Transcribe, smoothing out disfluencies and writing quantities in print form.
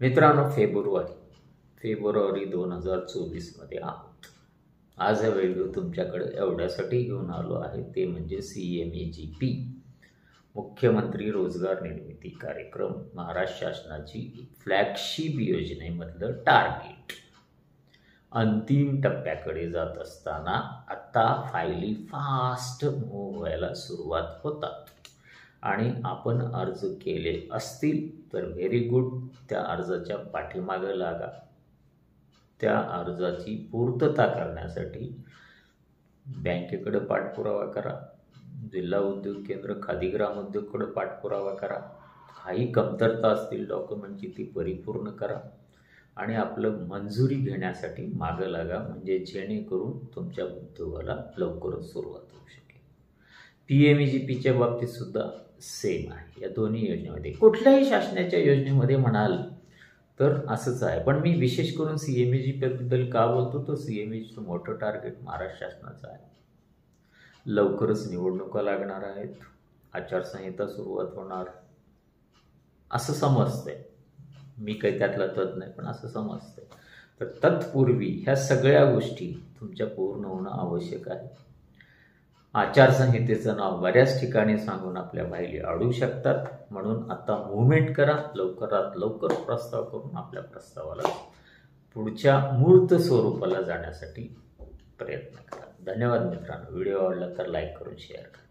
मित्रांनो, फेब्रुवारी 2024 मध्ये आहोत. आज हा व्हिडिओ तुमच्याकडे एवढ्यासाठी घेऊन आलो आहे, ते म्हणजे CMAGP मुख्यमंत्री रोजगार निर्मिती कार्यक्रम, महाराष्ट्र शासनाची फ्लॅगशिप योजनेमधलं टार्गेट अंतिम टप्प्याकडे जात असताना आता फायली फास्ट मूव्ह व्हायला सुरुवात होतात आणि आपण अर्ज केले असतील तर व्हेरी गुड. त्या अर्जाच्या पाठीमागे लागा. त्या अर्जाची पूर्तता करण्यासाठी बँकेकडे पाठपुरावा करा, जिल्हा उद्योग केंद्र, खादी ग्राम उद्योगकडे पाठपुरावा करा. काही कमतरता असतील डॉक्युमेंटची ती परिपूर्ण करा आणि आपलं मंजुरी घेण्यासाठी मागं लागा, म्हणजे जेणेकरून तुमच्या उद्योगाला लवकरच सुरुवात होऊ शकेल. PMAGPच्या बाबतीत सुद्धा सेम आहे. या दोन्ही योजनेमध्ये, कुठल्याही शासनाच्या योजनेमध्ये म्हणाल तर असंच आहे. पण मी विशेष करून CMAGPबद्दल का बोलतो, तर CMAGPचं मोठं टार्गेट महाराष्ट्र शासनाचं आहे. लवकरच निवडणुका लागणार आहेत, आचारसंहिता सुरुवात होणार असं समजतंय. मी काही त्यातला तज्ञ नाही, पण असं समजतंय. तर तत्पूर्वी ह्या सगळ्या गोष्टी तुमच्या पूर्ण होणं आवश्यक आहे. आचारसंहितेचं नाव बऱ्याच ठिकाणी सांगून आपल्या फायली अडू शकतात, म्हणून आता मूव्हमेंट करा. लवकरात लवकर प्रस्ताव करून आपल्या प्रस्तावाला पुढच्या मूर्त स्वरूपाला जाण्यासाठी प्रयत्न करा. धन्यवाद मित्रांनो. व्हिडिओ आवडला तर लाईक करून शेअर करा.